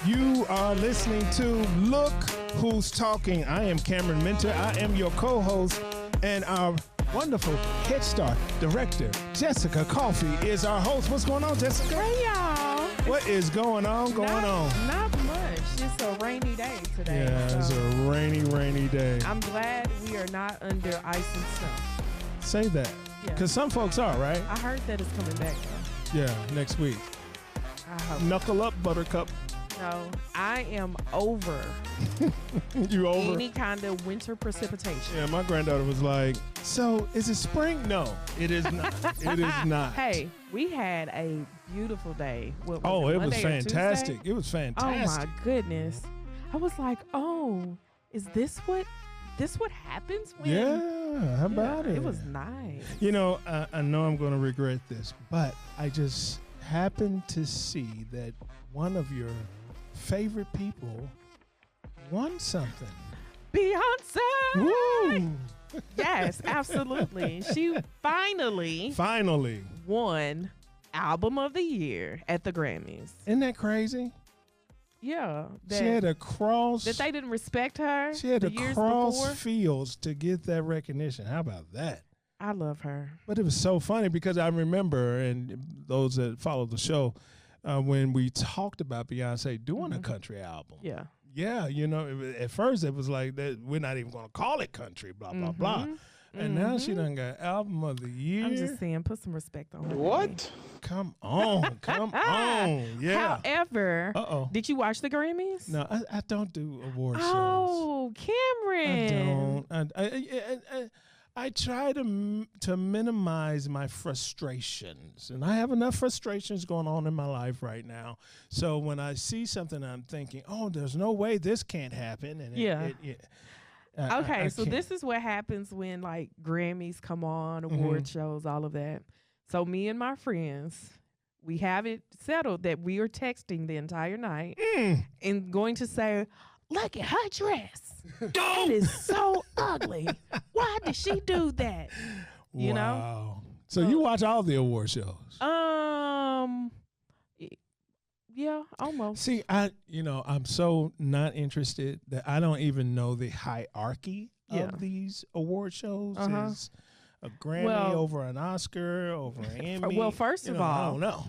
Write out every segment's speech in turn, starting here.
You are listening to Look Who's Talking. I am Cameron Minter. I am your co-host, and our wonderful Head Start director, Jessica Coffey, is our host. What's going on, Jessica? Hey, y'all. What is going on? Not much. It's a rainy day today. Yeah, it's a rainy day. I'm glad we are not under ice and snow. Say that. Because some folks are, right? I heard that it's coming back, though. Yeah, next week. I hope. Knuckle up, Buttercup. No, I am over You over? any kind of winter precipitation. Yeah, my granddaughter was like, so is it spring? No, it is not. It is not. Hey, we had a beautiful day. What it was Monday or fantastic. Tuesday? It was Oh, fantastic. my goodness. I was like, oh, is this what happens when? Yeah, how about it? It was nice. You know, I know I'm going to regret this, but I just happened to see that one of your favorite people won something. Beyonce! Woo! Yes, absolutely. She finally won Album of the Year at the Grammys. Isn't that crazy? Yeah. She had to cross. That they didn't respect her. She had the to years cross before. fields to get that recognition. How about that? I love her. But it was so funny because I remember, and those that follow the show, when we talked about Beyonce doing a country album. Yeah. Yeah, you know, at first it was like that we're not even going to call it country, blah, blah, blah. And now she done got Album of the Year. I'm just saying, put some respect on her. What? Come on, come on. Yeah. However, Uh-oh. did you watch the Grammys? No, I don't do award shows. Oh, Cameron. I don't. I try to minimize my frustrations, and I have enough frustrations going on in my life right now. So when I see something, I'm thinking, "Oh, there's no way this can't happen." And Okay, so can't. this is what happens when like Grammys come on, award shows, all of that. So me and my friends, we have it settled that we are texting the entire night and going to say, "Look at her dress. That is so ugly. Why did she do that?" You know? So you watch all the award shows? Yeah, almost. See, I'm so not interested that I don't even know the hierarchy of these award shows. Is a Grammy over an Oscar, over an Emmy? Well, first of all, I don't know.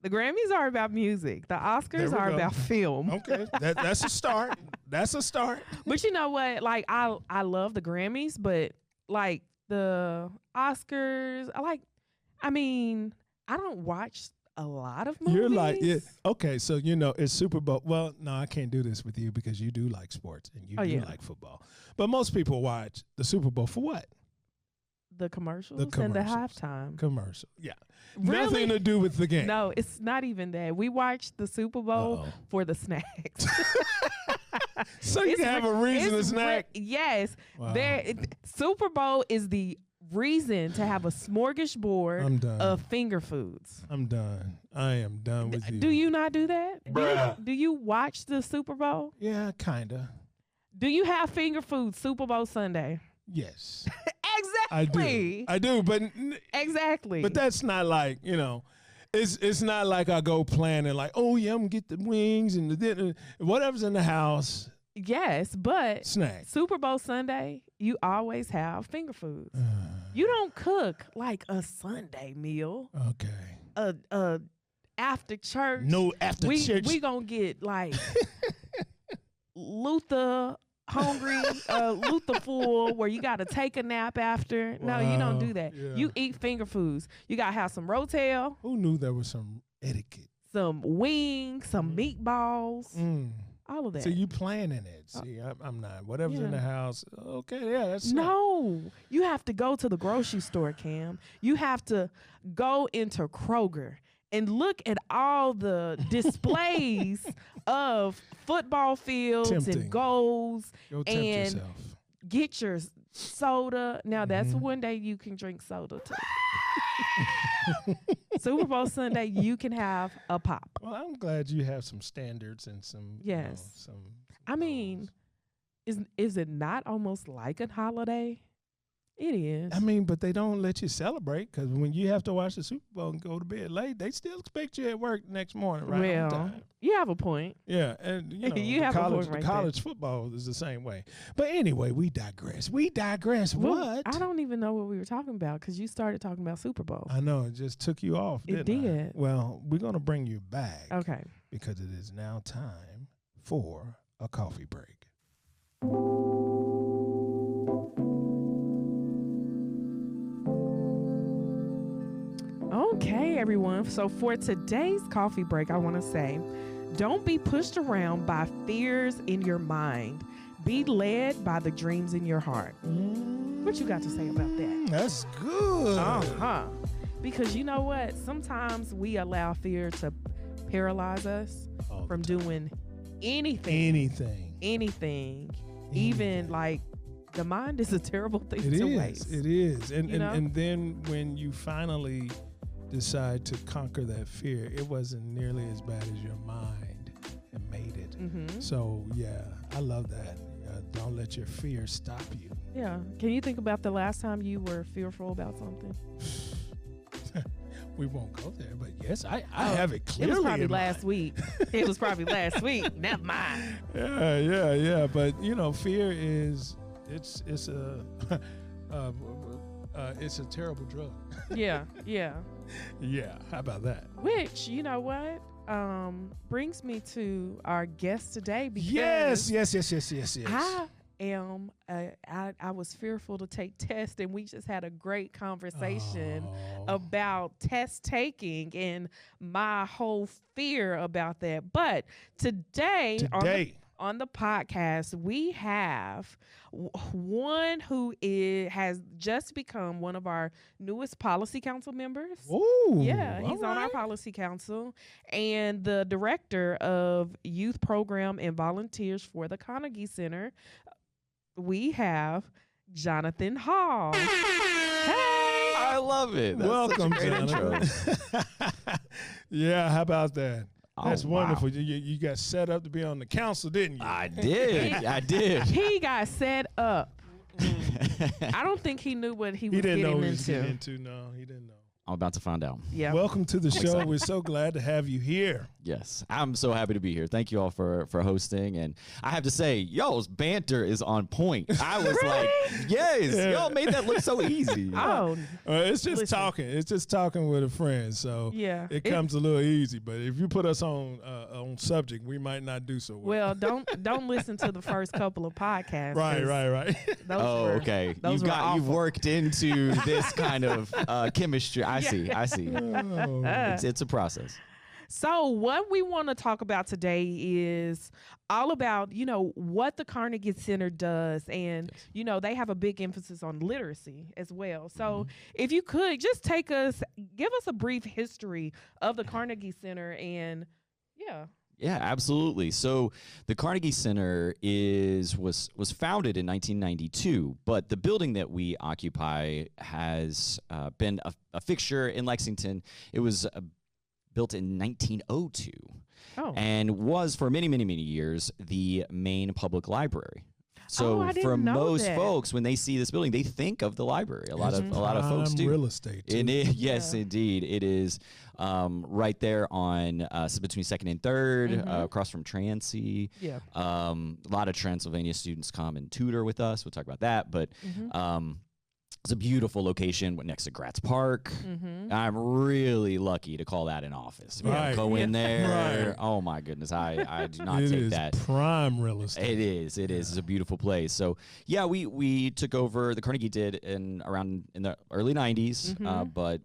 The Grammys are about music. The Oscars are about film. Okay, that's a start. That's a start. But you know what? Like, I love the Grammys, but like the Oscars, I don't watch a lot of movies. You're like, okay, so it's Super Bowl. Well, no, I can't do this with you because you do like sports and you do like football. But most people watch the Super Bowl for what? The commercials and the halftime. Commercial, yeah. Really? Nothing to do with the game. No, it's not even that. We watch the Super Bowl for the snacks. So you can have a reason to snack? Yes. Wow. Super Bowl is the reason to have a smorgasbord of finger foods. I'm done. I am done with you. Do you not do that? Do you watch the Super Bowl? Yeah, kind of. Do you have finger food Super Bowl Sunday? Yes. Exactly. I do, but exactly. But that's not like, it's not like I go planning like, oh yeah, I'm gonna get the wings and the dinner, whatever's in the house. Yes, but snack. Super Bowl Sunday, you always have finger foods. You don't cook like a Sunday meal. Okay. After church. No after church. We gonna get like Luther hungry, Luther full, where you gotta take a nap after. No, you don't do that. Yeah. You eat finger foods. You gotta have some rotel. Who knew there was some etiquette? Some wings, some meatballs. All of that. So you planning it. See, I'm not. Whatever's in the house, okay, yeah, that's No. You have to go to the grocery store, Cam. You have to go into Kroger and look at all the displays of football fields and goals. Go tempt and yourself. Get your soda. Now, that's one day you can drink soda, too. Super Bowl Sunday, you can have a pop. Well, I'm glad you have some standards and some. Yes. Some I mean, is it not almost like a holiday? It is. I mean, but they don't let you celebrate because when you have to watch the Super Bowl and go to bed late, they still expect you at work the next morning, right? Well, yeah, have a point. Yeah, and you know, You have a point right there. college football is the same way. But anyway, we digress. Well, What? I don't even know what we were talking about because you started talking about Super Bowl. I know, it just took you off, It didn't I? did. Well, we're going to bring you back. Okay. Because it is now time for a coffee break. Okay, everyone. So for today's coffee break, I want to say, don't be pushed around by fears in your mind. Be led by the dreams in your heart. What you got to say about that? That's good. Uh-huh. Because you know what? Sometimes we allow fear to paralyze us All the from time. doing anything. Anything. Even like the mind is a terrible thing It to is. waste. It is. And, You and know? and then when you finally decide to conquer that fear, it wasn't nearly as bad as your mind and made it. Mm-hmm. So yeah, I love that. Don't let your fear stop you. Yeah. Can you think about the last time you were fearful about something? We won't go there, but yes, I Oh, have it clearly. It was probably in last mind. week. It was probably last week. Never mind. Yeah. But you know, fear is it's a it's a terrible drug. Yeah. Yeah, how about that? Which, you know what, brings me to our guest today because Yes. I was fearful to take tests, and we just had a great conversation Oh. about test taking and my whole fear about that. But today. On the podcast, we have one who has just become one of our newest policy council members. Ooh, Yeah, he's all on our right. policy council and the director of youth program and volunteers for the Carnegie Center. We have Jonathan Hall. Hey! I love it. That's Welcome, such a great intro. Jonathan. Yeah, how about that? That's Oh, wonderful. wow. You got set up to be on the council, didn't you? I did. He got set up. I don't think he knew what he was didn't know getting what he was into. getting into. No, he didn't know. I'm about to find out. Yeah. Welcome to the show. We're so glad to have you here. Yes, I'm so happy to be here. Thank you all for hosting. And I have to say, y'all's banter is on point. I was like, yes, Yeah. y'all made that look so easy. Oh, It's just Listen. talking. It's just talking with a friend. So yeah. it comes a little easy. But if you put us on subject, we might not do so well. Well, don't listen to the first couple of podcasts. Right. 'cause Those Oh, were, okay. those were You've awful. worked into this kind of chemistry. I see. Oh. It's a process. So what we want to talk about today is all about, what the Carnegie Center does. And, Yes. They have a big emphasis on literacy as well. So Mm-hmm. if you could just give us a brief history of the Carnegie Center and, yeah. Yeah, absolutely. So the Carnegie Center was founded in 1992, but the building that we occupy has been a fixture in Lexington. It was built in 1902 Oh, and was for many, many, many years the main public library. So I didn't for know most that. folks, when they see this building, they think of the library. A lot Mhm. of folks Prime do. real estate. Too. Yes, Yeah. indeed. It is right there on between 2nd and 3rd, Mhm. across from Transy. yeah. A lot of Transylvania students come and tutor with us. We'll talk about that. But Mhm. it's a beautiful location next to Gratz Park. Mm-hmm. I'm really lucky to call that an office. Right. Go in Yeah. there. Right. Oh, my goodness. I do not It take is that. prime real estate. It is. It's a beautiful place. So yeah, we took over. The Carnegie did in the early 90s, Mhm. but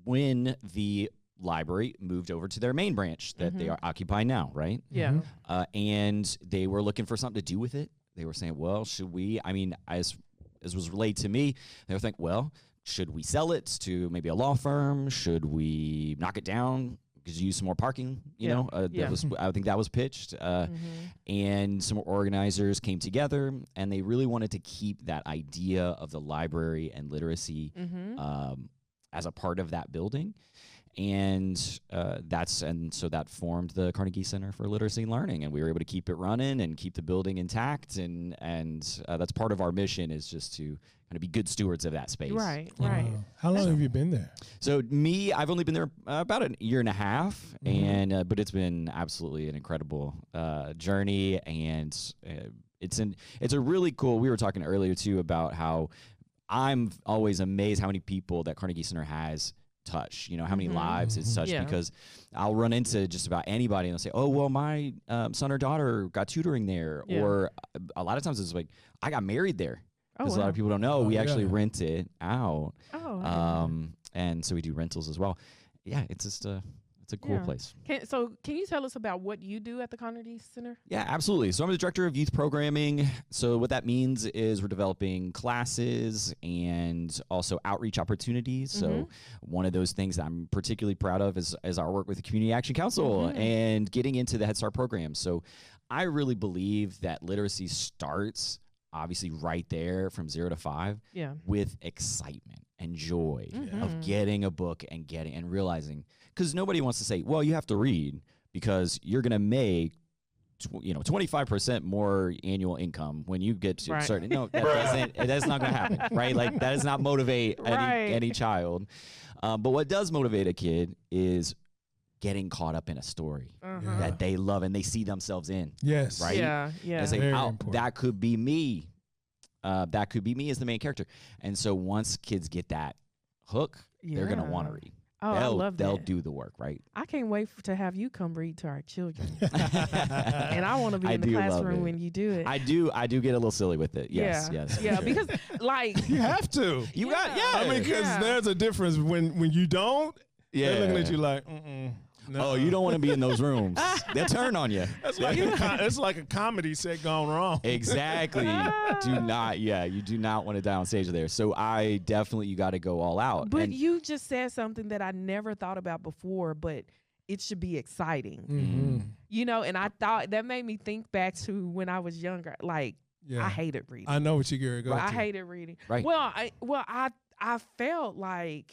when the library moved over to their main branch that they Mhm. are occupy now, right? Yeah. Mhm. And they were looking for something to do with it. They were saying, well, should we? I mean, as was relayed to me, they were thinking, well, should we sell it to maybe a law firm? Should we knock it down? Because you use some more parking, Yeah. Yeah. I think that was pitched. Mhm. And some organizers came together, and they really wanted to keep that idea of the library and literacy Mhm. as a part of that building. And so that formed the Carnegie Center for Literacy and Learning, and we were able to keep it running and keep the building intact. And that's part of our mission, is just to kind of be good stewards of that space. Right. How long have you been there? So I've only been there about a year and a half, and but it's been absolutely an incredible journey, and it's a really cool. We were talking earlier too about how I'm always amazed how many people that Carnegie Center has touch, how many lives it's touched, because I'll run into just about anybody and they'll say, oh, well, my son or daughter got tutoring there. Or a lot of times it's like, I got married there. Because a lot of people don't know, we actually rent it out. And so we do rentals as well. Yeah, it's just it's a cool place. Can you tell us about what you do at the Carnegie Center? Yeah, absolutely. So I'm the director of youth programming. So what that means is we're developing classes and also outreach opportunities. So one of those things that I'm particularly proud of is our work with the Community Action Council and getting into the Head Start program. So I really believe that literacy starts obviously right there from 0 to 5 with excitement and joy of getting a book and realizing, because nobody wants to say, well, you have to read because you're going to make 25% more annual income when you get to certain. No, that's not going to happen, right? Like, that does not motivate any child. But what does motivate a kid is getting caught up in a story that they love and they see themselves in. Yes. Right? Yeah. And say, that could be me. That could be me as the main character. And so once kids get that hook, they're going to want to read. Oh, I love that. They'll do the work, right? I can't wait to have you come read to our children. And I want to be in the classroom when you do it. I do get a little silly with it. Yes. Yeah, sure. Because like you have to. I mean, because there's a difference when you don't. Yeah. They're looking at you like, no. Oh, you don't want to be in those rooms. They'll turn on you. It's like a comedy set gone wrong. Exactly. You do not want to die on stage there. So you got to go all out. But you just said something that I never thought about before, but it should be exciting. And I thought that made me think back to when I was younger. Like, I hated reading. I know what you're going to go to. I hated reading. Right. Well, I felt like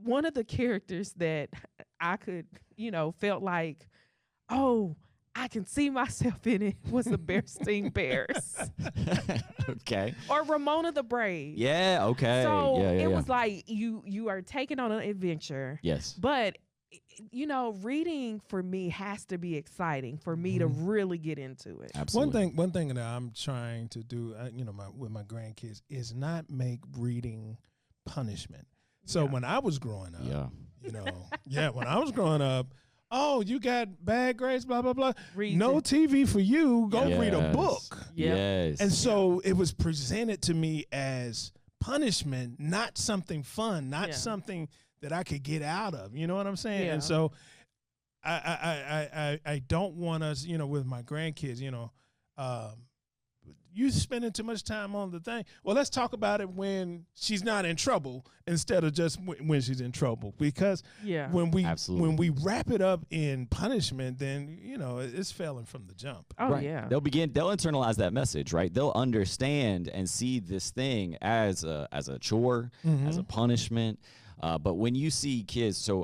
one of the characters that I could, felt like, oh, I can see myself in it was the Bearstein Bears. Okay. Or Ramona the Brave. Yeah, okay. So it was like you are taking on an adventure. Yes. But, reading for me has to be exciting for me to really get into it. Absolutely. One thing that I'm trying to do, with my grandkids is not make reading punishment. So when I was growing up, when I was growing up, oh, you got bad grades, blah, blah, blah. No TV for you. Go read a book. Yes. And so it was presented to me as punishment, not something fun, not something that I could get out of. You know what I'm saying? Yeah. And so I don't want us, with my grandkids, you spending too much time on the thing. Well, let's talk about it when she's not in trouble instead of just when she's in trouble. Because when we wrap it up in punishment, then it's failing from the jump. Oh yeah, they'll internalize that message, right? They'll understand and see this thing as a chore, as a punishment. But when you see kids, because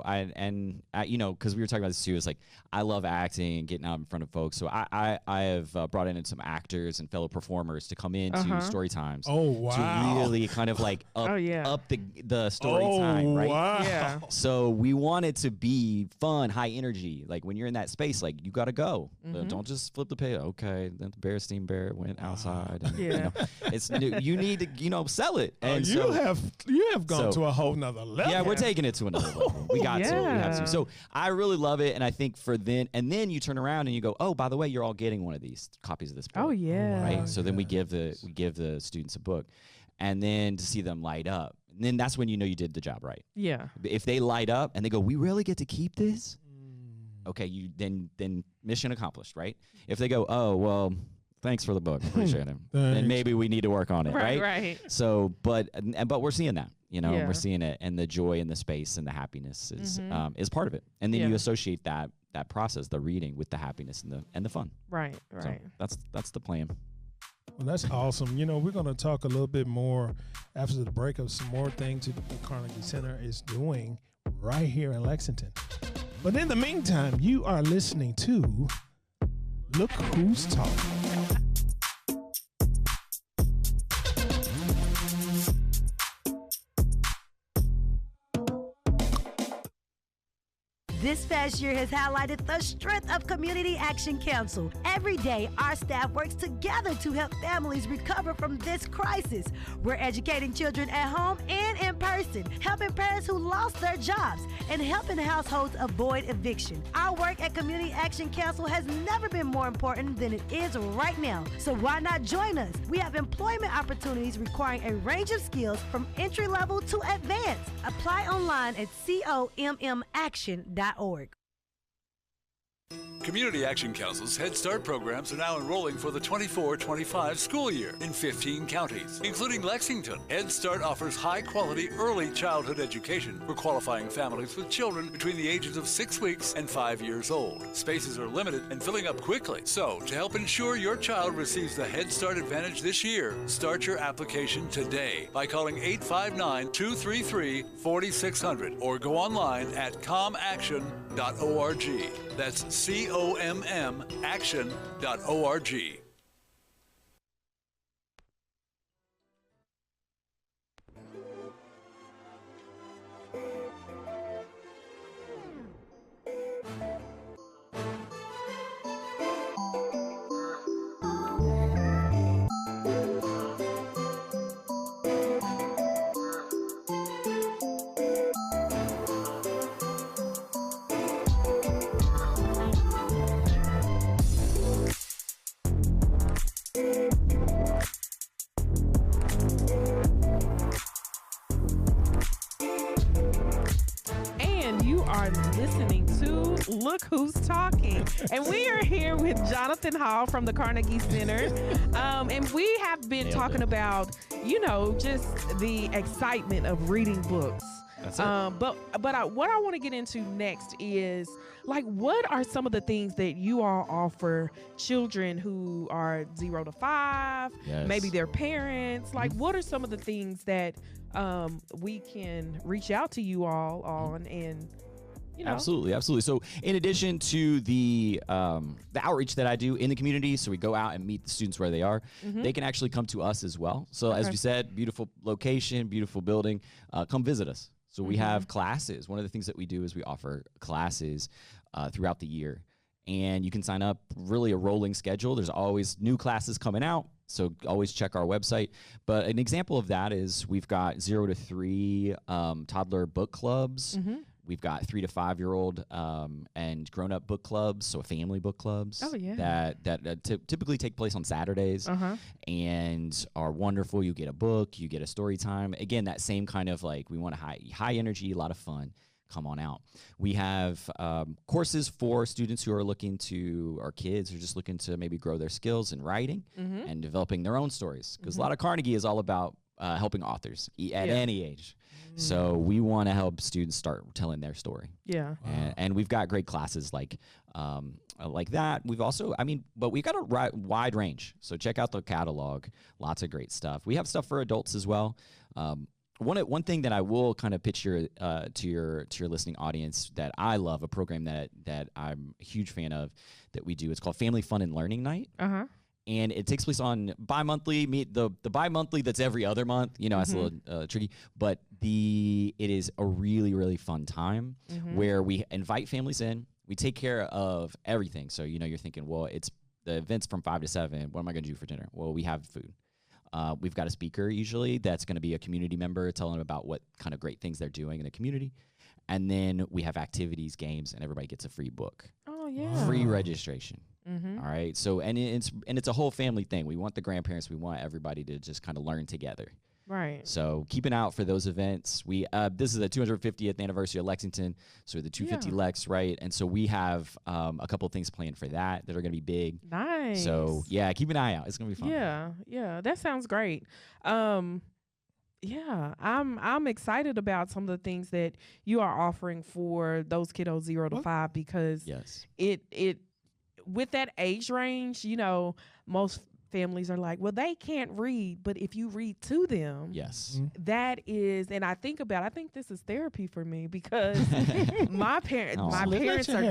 we were talking about this too, it's like I love acting and getting out in front of folks. So I have brought in some actors and fellow performers to come into story times. Oh wow! To really kind of like up the story time, right? Wow. Yeah. So we want it to be fun, high energy. Like when you're in that space, like you got to go. Don't just flip the page. Okay, then the Bearstein Bear went outside. And, it's you need to sell it. And you have gone to a whole nother level. Yeah, we're taking it to another level. We got to. We have to. So I really love it, and I think then you turn around and you go, oh, by the way, you're all getting one of these copies of this book. Oh yeah. Right. So then we give the students a book, and then to see them light up, and then that's when you did the job right. Yeah. If they light up and they go, we really get to keep this. Okay, you then mission accomplished, right? If they go, oh well, thanks for the book, appreciate it, then maybe we need to work on it, right? Right. So, but we're seeing that. We're seeing it, and the joy and the space and the happiness is part of it. And then you associate that process, the reading, with the happiness and the fun. Right. So that's the plan. Well, that's awesome. You know, we're going to talk a little bit more after the break of some more things that the Carnegie Center is doing right here in Lexington. But in the meantime, you are listening to Look Who's Talking. This past year has highlighted the strength of Community Action Council. Every day, our staff works together to help families recover from this crisis. We're educating children at home and in person, helping parents who lost their jobs, and helping households avoid eviction. Our work at Community Action Council has never been more important than it is right now. So why not join us? We have employment opportunities requiring a range of skills from entry level to advanced. Apply online at commaction.org. Community Action Council's Head Start programs are now enrolling for the 24-25 school year in 15 counties, including Lexington. Head Start offers high-quality early childhood education for qualifying families with children between the ages of 6 weeks and 5 years old. Spaces are limited and filling up quickly. So, to help ensure your child receives the Head Start Advantage this year, start your application today by calling 859-233-4600 or go online at comaction.org. That's COMM action.org. Listening to Look Who's Talking. And we are here with Jonathan Hall from the Carnegie Center. And we have been talking about, you know, just the excitement of reading books. That's it. But what I want to get into next is, like, what are some of the things that you all offer children who are 0 to 5, maybe their parents? Like, what are some of the things that we can reach out to you all on and, you know? Absolutely. So in addition to the outreach that I do in the community, so we go out and meet the students where they are, they can actually come to us as well. So as we said, beautiful location, beautiful building, come visit us. So we have classes. One of the things that we do is we offer classes throughout the year. And you can sign up, really a rolling schedule. There's always new classes coming out, so always check our website. But an example of that is we've got 0 to 3 toddler book clubs. We've got 3 to 5 year old and grown up book clubs, so family book clubs that typically take place on Saturdays and are wonderful. You get a book, you get a story time. Again, that same kind of, like, we want a high energy, a lot of fun. Come on out. We have courses for students who are looking to, or kids who are just looking to maybe grow their skills in writing and developing their own stories. Because a lot of Carnegie is all about helping authors at any age. So we want to help students start telling their story. And we've got great classes like that. We've also, but we've got a wide range. So check out the catalog. Lots of great stuff. We have stuff for adults as well. One thing that I will kind of pitch to your listening audience that I love, a program that I'm a huge fan of that we do. It's called Family Fun and Learning Night. And it takes place on bi-monthly. The bi-monthly that's every other month, that's a little tricky. But it is a really, really fun time where we invite families in. We take care of everything. So, you're thinking, well, it's the event's from 5 to 7. What am I going to do for dinner? Well, we have food. We've got a speaker usually that's going to be a community member telling them about what kind of great things they're doing in the community. And then we have activities, games, and everybody gets a free book. Oh, yeah. Free registration. All right. So, and it's a whole family thing. We want the grandparents, we want everybody to just kind of learn together. Right. So keep an eye out for those events. We this is the 250th anniversary of Lexington, so the 250 Lex, right? And so we have a couple of things planned for that are going to be big. Nice. So yeah, keep an eye out. It's going to be fun. Yeah, that sounds great. I'm excited about some of the things that you are offering for those kiddos 0 to 5 because it with that age range, most families are like, well, they can't read, but if you read to them, Yes. that is, and I think this is therapy for me because my parents are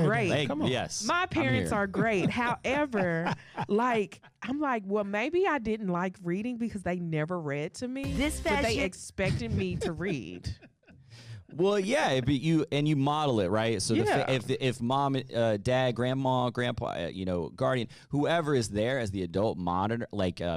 great. Hey, Come on. yes. My parents I'm here. are great. However, like, I'm like, well, maybe I didn't like reading because they never read to me. This but they fashion- expected me to read. Well, yeah, but you model it, right? So Yeah. if mom, dad, grandma, grandpa, guardian, whoever is there as the adult monitor,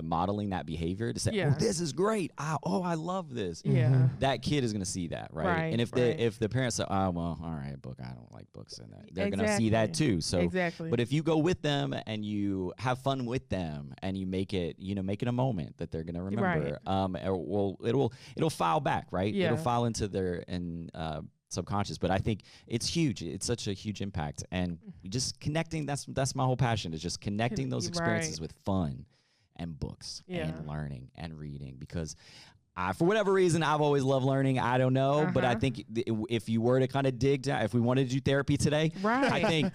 modeling that behavior to say, Yeah. oh, this is great. I love this. Yeah. That kid is gonna see that, right? Right, And if right. the parents say, oh, well, all right, book, I don't like books, and they're gonna see that Exactly. too. So Exactly. But if you go with them and you have fun with them and you make it a moment that they're gonna remember, it'll file back, right? Yeah. It'll file into their subconscious. But I think it's huge. It's such a huge impact, and just connecting. That's my whole passion, is just connecting those experiences Right. with fun and books Yeah. and learning and reading, because for whatever reason, I've always loved learning. I don't know, but I think if you were to kind of dig down, if we wanted to do therapy today, Right. I think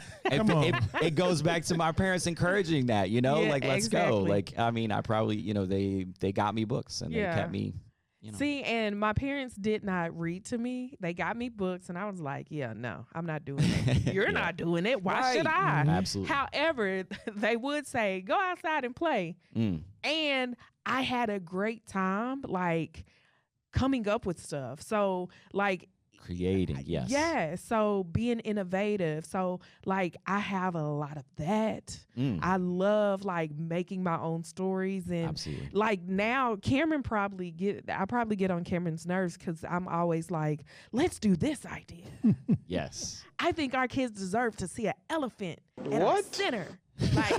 it goes back to my parents encouraging that, Yeah, let's go. exactly. I probably, they got me books and they Yeah. kept me, See, and my parents did not read to me. They got me books, and I was like, yeah, no, I'm not doing it. You're Yeah. not doing it. Why should Right. I? Absolutely. However, they would say, go outside and play. Mm. And I had a great time, like, coming up with stuff. So, like, Creating, yes. yeah. So being innovative. So, like, I have a lot of that. Mm. I love, like, making my own stories. And Absolutely. like, now Cameron I probably get on Cameron's nerves because I'm always like, let's do this idea. Yes. I think our kids deserve to see an elephant at a center. Like,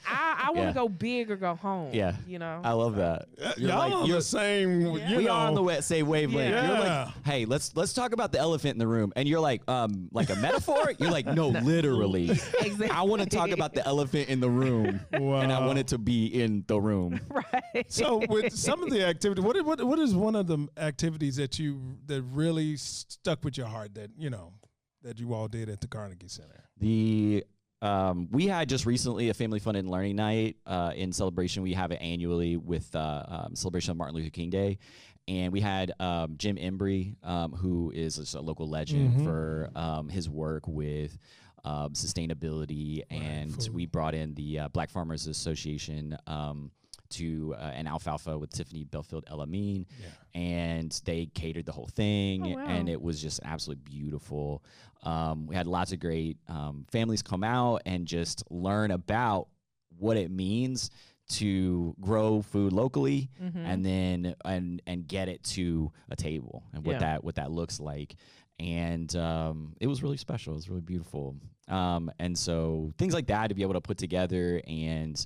I want to Yeah. go big or go home. Yeah. I love that. Y'all on the same, We are on the same wavelength. Yeah. You're like, hey, let's talk about the elephant in the room, and you're like a metaphor. You're like, no, literally. Exactly. I want to talk about the elephant in the room, and I Wow. want it to be in the room. Right. So with some of the activity, what is one of the activities that really stuck with your heart that you all did at the Carnegie Center? We had just recently a family fun and learning night in celebration. We have it annually with celebration of Martin Luther King Day. And we had Jim Embry, who is just a local legend for his work with sustainability. And food. we brought in the Black Farmers Association to an alfalfa with Tiffany Belfield Elamine, and they catered the whole thing, Oh, wow. and it was just absolutely beautiful. We had lots of great families come out and just learn about what it means to grow food locally, and then and get it to a table, and what that looks like. And it was really special. It was really beautiful. And so things like that to be able to put together and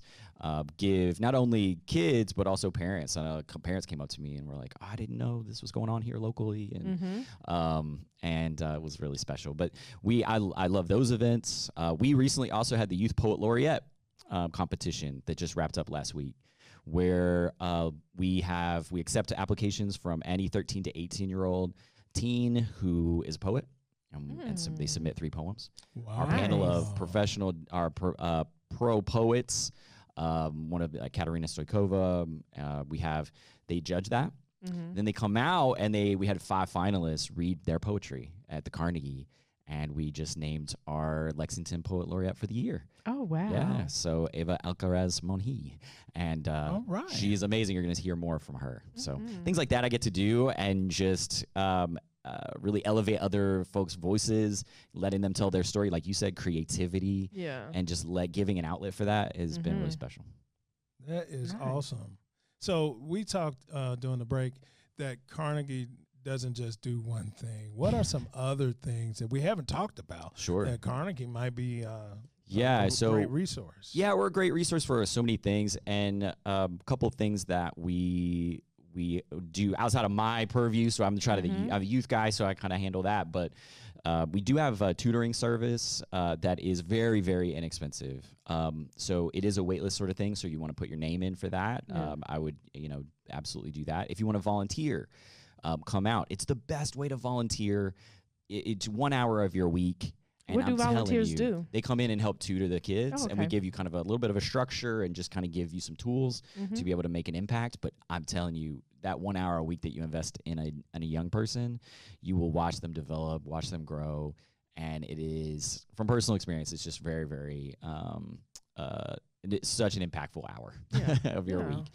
give not only kids but also parents. Parents came up to me and were like, "Oh, I didn't know this was going on here locally," and it was really special. But I love those events. We recently also had the Youth Poet Laureate competition that just wrapped up last week, where we accept applications from any 13 to 18-year-old teen who is a poet, and so they submit 3 poems. Wow. Our panel of professional, pro poets, one of Katerina Stoikova, they judge that. Then they come out and we had 5 finalists read their poetry at the Carnegie, and we just named our Lexington Poet Laureate for the year. Oh, wow. Yeah, so Eva Alcaraz Monhi, and All right. she's amazing. You're going to hear more from her. So things like that I get to do, and just really elevate other folks' voices, letting them tell their story. Like you said, creativity, and just giving an outlet for that has been really special. That is Nice. awesome. So we talked during the break that Carnegie doesn't just do one thing. What are some other things that we haven't talked about? Sure. That Carnegie might be Yeah, a so great resource. Yeah, we're a great resource for so many things, and a couple of things that we do outside of my purview. So I'm I'm a youth guy, so I kind of handle that. But we do have a tutoring service that is very, very inexpensive. So it is a waitlist sort of thing. So you want to put your name in for that. I would, absolutely do that. If you want to volunteer, come out. It's the best way to volunteer. It's 1 hour of your week. And What do I'm telling volunteers you, do? They come in and help tutor the kids, Oh, and we okay. give you kind of a little bit of a structure and just kind of give you some tools to be able to make an impact. But I'm telling you, that 1 hour a week that you invest in a young person, you will watch them develop, watch them grow, and it is, from personal experience, it's just very, very it's such an impactful hour of your week.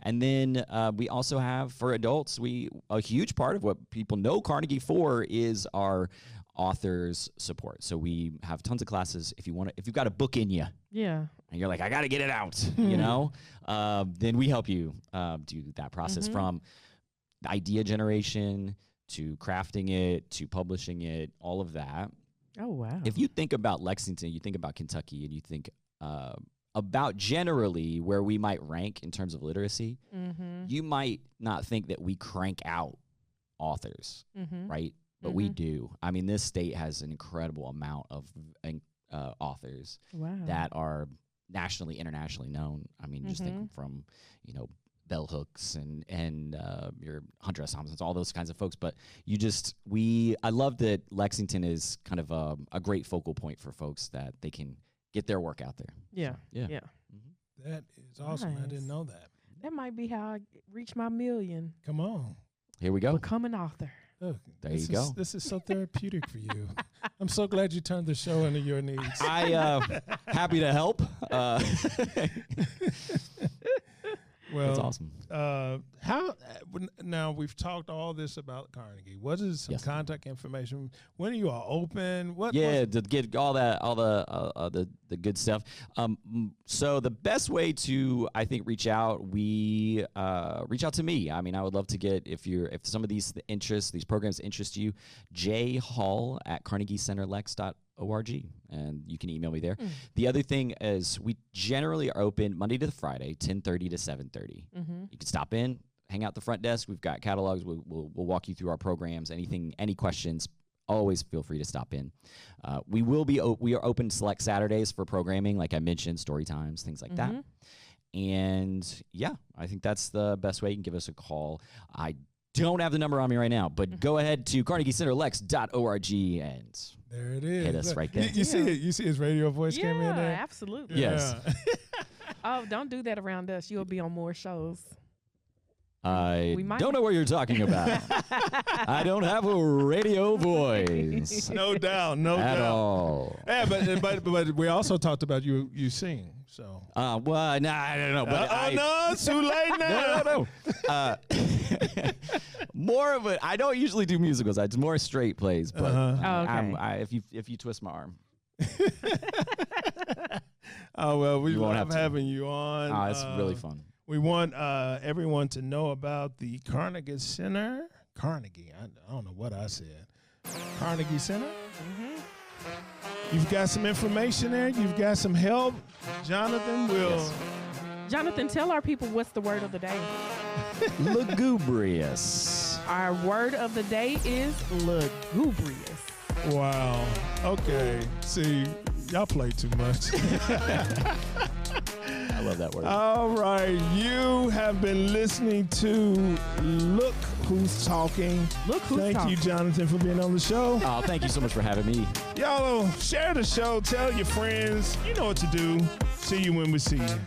And then we also have, for adults, a huge part of what people know Carnegie for is our authors support. So we have tons of classes. If you've got a book in you, and you're like, I got to get it out, then we help you do that process from idea generation to crafting it to publishing it, all of that. Oh, wow. If you think about Lexington, you think about Kentucky, and you think about generally where we might rank in terms of literacy, you might not think that we crank out authors, right? But we do. I mean, this state has an incredible amount of authors that are nationally, internationally known. I mean, just think from, bell hooks and your Hunter S. Thompsons, all those kinds of folks. But I love that Lexington is kind of a great focal point for folks that they can get their work out there. Yeah. That is awesome. I didn't know that. That might be how I reach my million. Come on. Here we go. Become an author. Look, There you go. This is so therapeutic for you. I'm so glad you turned the show into your needs. Happy to help. Well, that's awesome. Now we've talked all this about Carnegie. What is some Yes. contact information? When are you all open? To get all the good stuff. So the best way to, I think, reach out to me. I mean, I would love to get, if some of these programs interest you, jhall@carnegiecenterlex.org, and you can email me there. The other thing is we generally are open Monday to Friday, 10:30 to 7:30. You can stop in, hang out the front desk. We've got catalogs. We'll walk you through our programs. Any questions, always feel free to stop in. We are open select Saturdays for programming, like I mentioned, story times, things like that. And I think that's the best way. You can give us a call. I don't have the number on me right now, but go ahead to carnegiecenterlex.org and there it is. hit us right there. You see it? You see his radio voice came in there? Absolutely. Yes. Oh, don't do that around us. You'll be on more shows. I don't know what you're talking about. I don't have a radio voice. No doubt. At all. Yeah, but we also talked about you sing. So. I don't know. But no, it's too late now. No. More of it. I don't usually do musicals. It's more straight plays. But if you twist my arm. Oh well, we love won't having you on. Oh, it's really fun. We want everyone to know about the Carnegie Center. Carnegie. I don't know what I said. Carnegie Center. You've got some information there. You've got some help. Jonathan will. Yes. Jonathan, tell our people what's the word of the day. Lugubrious. Our word of the day is lugubrious. Wow. Okay. See, y'all play too much. I love that word. All right. You have been listening to Look Who's Talking. Look Who's Thank Talking. you, Jonathan, for being on the show. Oh, thank you so much for having me. Y'all share the show. Tell your friends. You know what to do. See you when we see you.